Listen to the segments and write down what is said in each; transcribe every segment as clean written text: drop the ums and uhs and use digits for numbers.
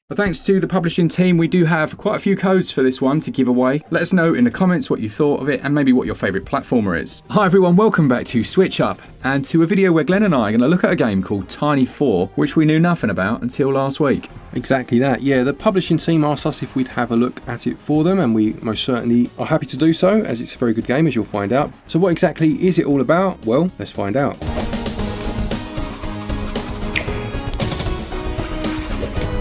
But thanks to the publishing team, we do have quite a few codes for this one to give away. Let us know in the comments what you thought of it and maybe what your favourite platformer is. Hi everyone, welcome back to SwitchUp and to a video where Glenn and I are going to look at a game called Tiny 4, which we knew nothing about until last week. Exactly that, yeah. The publishing team asked us if we'd have a look at it for them, and we most certainly are happy to do so, as it's a very good game, as you'll find out. So what exactly is it all about? Well, let's find out.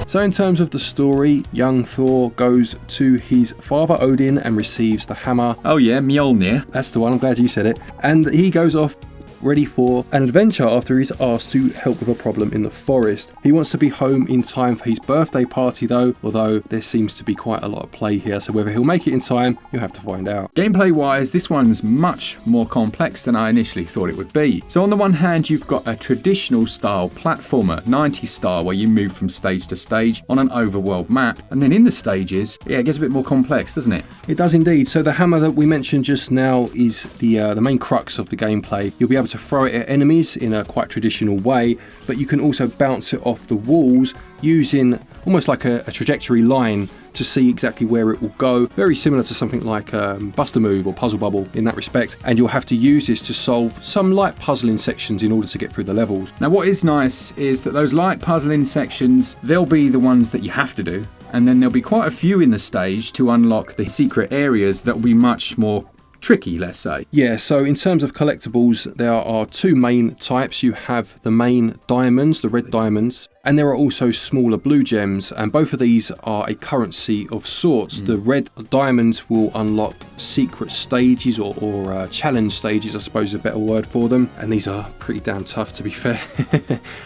So in terms of the story, young Thor goes to his father Odin and receives the hammer. Oh yeah, Mjolnir. That's the one, I'm glad you said it. And he goes off ready for an adventure after he's asked to help with a problem in the forest. He wants to be home in time for his birthday party though, although there seems to be quite a lot of play here, so whether he'll make it in time, you'll have to find out. Gameplay wise, this one's much more complex than I initially thought it would be. So on the one hand, you've got a traditional style platformer, 90s style, where you move from stage to stage on an overworld map, and then in the stages, yeah, it gets a bit more complex, doesn't it? It does indeed. So the hammer that we mentioned just now is the main crux of the gameplay. You'll be able to throw it at enemies in a quite traditional way, but you can also bounce it off the walls using almost like a trajectory line to see exactly where it will go. Very similar to something like Buster Move or Puzzle Bubble in that respect, and you'll have to use this to solve some light puzzling sections in order to get through the levels. Now what is nice is that those light puzzling sections, they'll be the ones that you have to do, and then there'll be quite a few in the stage to unlock the secret areas that will be much more tricky, let's say. Yeah, so in terms of collectibles, there are two main types. You have the main diamonds, the red diamonds, and there are also smaller blue gems, and both of these are a currency of sorts. The red diamonds will unlock secret stages or challenge stages, I suppose is a better word for them, and these are pretty damn tough, to be fair.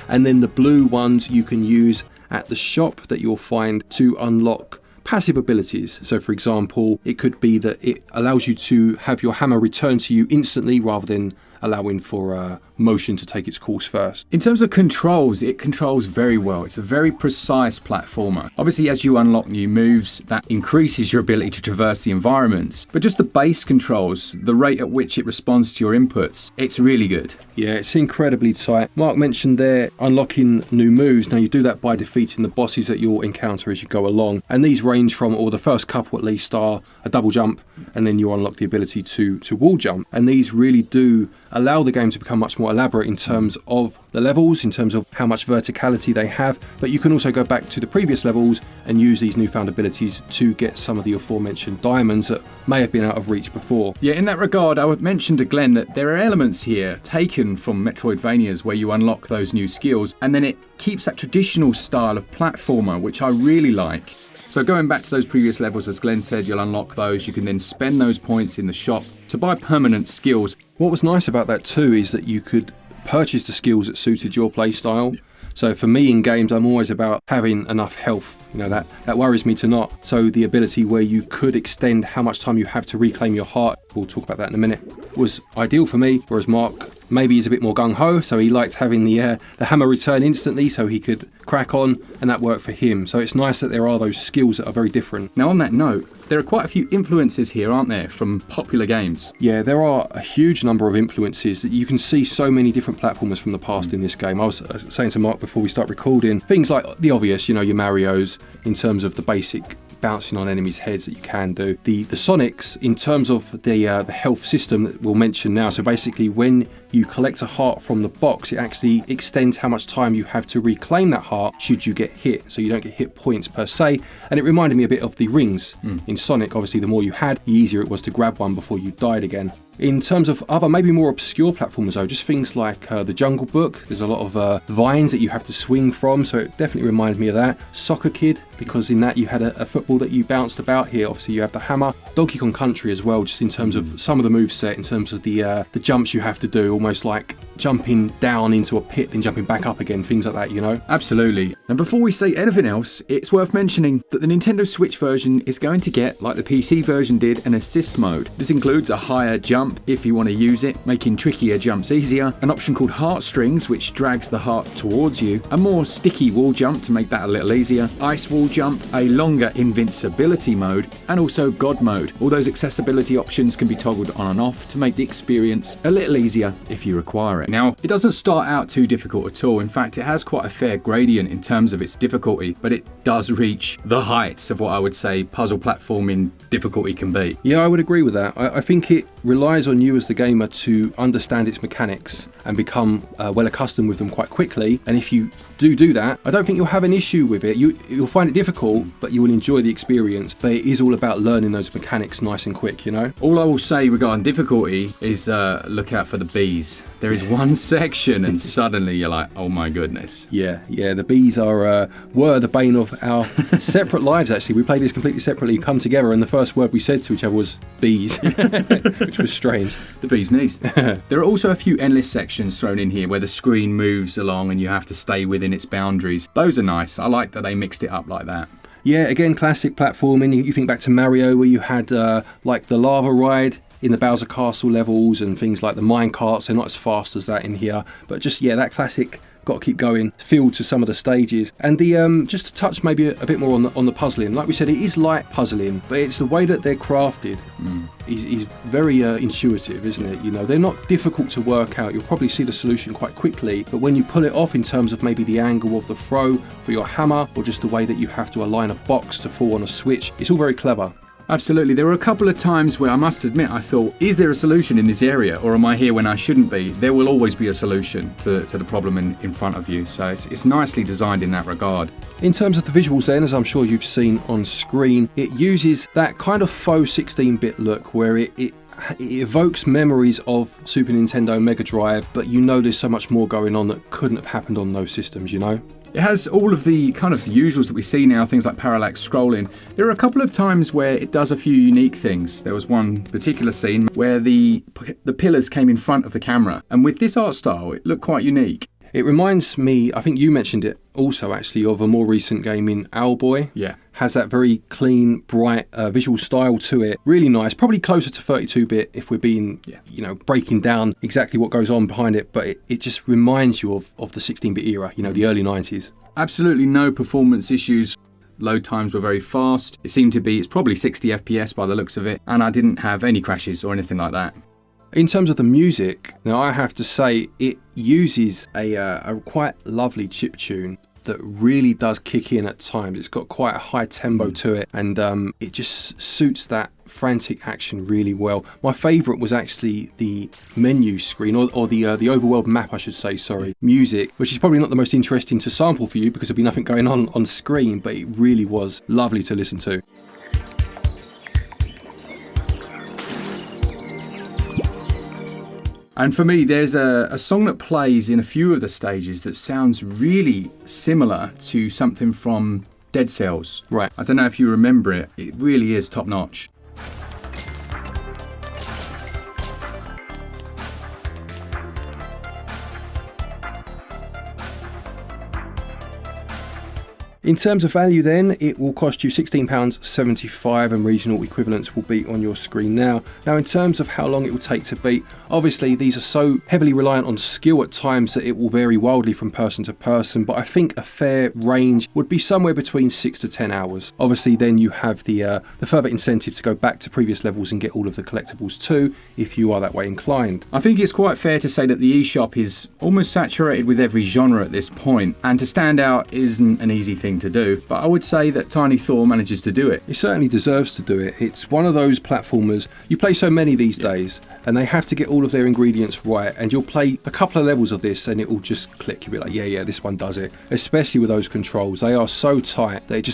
And then the blue ones you can use at the shop that you'll find to unlock passive abilities. So for example, it could be that it allows you to have your hammer return to you instantly rather than allowing for motion to take its course first. In terms of controls, it controls very well. It's a very precise platformer. Obviously, as you unlock new moves, that increases your ability to traverse the environments. But just the base controls, the rate at which it responds to your inputs, it's really good. Yeah, it's incredibly tight. Mark mentioned there unlocking new moves. Now you do that by defeating the bosses that you'll encounter as you go along. And these range from, or the first couple at least, are a double jump, and then you unlock the ability to wall jump. And these really do allow the game to become much more elaborate in terms of the levels, in terms of how much verticality they have, but you can also go back to the previous levels and use these newfound abilities to get some of the aforementioned diamonds that may have been out of reach before. Yeah, in that regard, I would mention to Glenn that there are elements here taken from Metroidvanias where you unlock those new skills, and then it keeps that traditional style of platformer, which I really like. So going back to those previous levels, as Glenn said, you'll unlock those. You can then spend those points in the shop to buy permanent skills. What was nice about that too is that you could purchase the skills that suited your play style. So for me in games, I'm always about having enough health. You know, that worries me to not. So the ability where you could extend how much time you have to reclaim your heart, we'll talk about that in a minute, was ideal for me, whereas Mark maybe he's a bit more gung-ho, so he liked having the hammer return instantly so he could crack on, and that worked for him. So it's nice that there are those skills that are very different. Now on that note, there are quite a few influences here, aren't there, from popular games? Yeah, there are a huge number of influences. That you can see so many different platformers from the past in this game. I was saying to Mark before we start recording, things like the obvious, you know, your Marios, in terms of the basic bouncing on enemies' heads that you can do. The Sonics, in terms of the health system that we'll mention now. So basically, when you collect a heart from the box, it actually extends how much time you have to reclaim that heart should you get hit. So you don't get hit points per se. And it reminded me a bit of the rings in Sonic. Obviously, the more you had, the easier it was to grab one before you died again. In terms of other, maybe more obscure platformers though, just things like the Jungle Book. There's a lot of vines that you have to swing from, so it definitely reminded me of that. Soccer Kid, because in that you had a football that you bounced about. Here, obviously, you have the hammer. Donkey Kong Country as well, just in terms of some of the moveset, in terms of the jumps you have to do, almost like jumping down into a pit and jumping back up again, things like that, you know? Absolutely. And before we say anything else, it's worth mentioning that the Nintendo Switch version is going to get, like the PC version did, an assist mode. This includes a higher jump if you want to use it, making trickier jumps easier, an option called Heartstrings, which drags the heart towards you, a more sticky wall jump to make that a little easier, ice wall jump, a longer invincibility mode, and also God mode. All those accessibility options can be toggled on and off to make the experience a little easier if you require it. it. Now, it doesn't start out too difficult at all. In fact, it has quite a fair gradient in terms of its difficulty, but it does reach the heights of what I would say puzzle platforming difficulty can be. Yeah, I would agree with that. I think it relies on you as the gamer to understand its mechanics and become well accustomed with them quite quickly. And if you do that, I don't think you'll have an issue with it. You'll find it difficult, but you will enjoy the experience. But it is all about learning those mechanics nice and quick, you know? All I will say regarding difficulty is look out for the bees. There is one section and suddenly you're like, oh my goodness. Yeah, the bees were the bane of our separate lives, actually. We played this completely separately, come together, and the first word we said to each other was bees, which was strange. The bee's knees. There are also a few endless sections thrown in here where the screen moves along and you have to stay within its boundaries. Those are nice. I like that they mixed it up like that. Yeah, again, classic platforming. You think back to Mario, where you had like the lava ride in the Bowser Castle levels and things like the mine carts. They're not as fast as that in here, but just, yeah, that classic got to keep going feel to some of the stages. And the just to touch maybe a bit more on the puzzling, like we said, it is light puzzling, but it's the way that they're crafted is very intuitive, isn't it? You know, they're not difficult to work out. You'll probably see the solution quite quickly, but when you pull it off in terms of maybe the angle of the throw for your hammer, or just the way that you have to align a box to fall on a switch, it's all very clever. Absolutely. There were a couple of times where I must admit I thought, is there a solution in this area, or am I here when I shouldn't be? There will always be a solution to the problem in front of you, so it's nicely designed in that regard. In terms of the visuals then, as I'm sure you've seen on screen, it uses that kind of faux 16-bit look where it evokes memories of Super Nintendo Mega Drive, but you know there's so much more going on that couldn't have happened on those systems, you know? It has all of the kind of usuals that we see now, things like parallax scrolling. There are a couple of times where it does a few unique things. There was one particular scene where the pillars came in front of the camera, and with this art style, it looked quite unique. It reminds me, I think you mentioned it also actually, of a more recent game in Owlboy. Yeah. Has that very clean, bright visual style to it. Really nice. Probably closer to 32-bit if we're being, you know, breaking down exactly what goes on behind it. But it just reminds you of the 16-bit era, you know, the early 90s. Absolutely no performance issues. Load times were very fast. It's probably 60 FPS by the looks of it. And I didn't have any crashes or anything like that. In terms of the music, now I have to say it uses a quite lovely chiptune that really does kick in at times. It's got quite a high tempo to it, and it just suits that frantic action really well. My favourite was actually the menu screen, or the overworld map, I should say, music, which is probably not the most interesting to sample for you because there'll be nothing going on screen, but it really was lovely to listen to. And for me, there's a song that plays in a few of the stages that sounds really similar to something from Dead Cells. Right. I don't know if you remember it. It really is top notch. In terms of value then, it will cost you £16.75 and regional equivalents will be on your screen now. Now in terms of how long it will take to beat, obviously these are so heavily reliant on skill at times that it will vary wildly from person to person, but I think a fair range would be somewhere between 6 to 10 hours. Obviously then you have the further incentive to go back to previous levels and get all of the collectibles too, if you are that way inclined. I think it's quite fair to say that the eShop is almost saturated with every genre at this point, and to stand out isn't an easy thing to do, but I would say that Tiny Thor manages to do it. It certainly deserves to do it. It's one of those platformers, you play so many these days, and they have to get all of their ingredients right, and you'll play a couple of levels of this and it will just click. You'll be like, yeah, this one does it. Especially with those controls. They are so tight that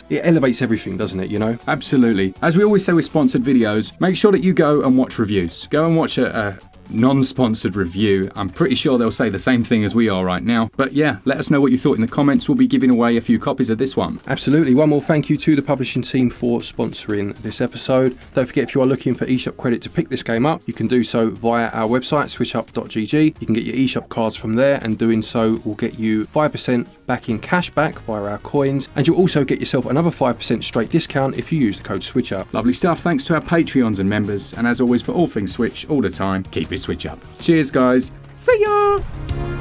it elevates everything, doesn't it, you know? Absolutely. As we always say with sponsored videos, make sure that you go and watch reviews. Go and watch a non-sponsored review. I'm pretty sure they'll say the same thing as we are right now. But yeah, let us know what you thought in the comments. We'll be giving away a few copies of this one. Absolutely. One more thank you to the publishing team for sponsoring this episode. Don't forget, if you are looking for eShop credit to pick this game up, you can do so via our website, switchup.gg. You can get your eShop cards from there, and doing so will get you 5% back in cash back via our coins, and you'll also get yourself another 5% straight discount if you use the code SwitchUp. Lovely stuff. Thanks to our Patreons and members, and as always, for all things Switch all the time, keep it Switch Up. Cheers guys. See ya.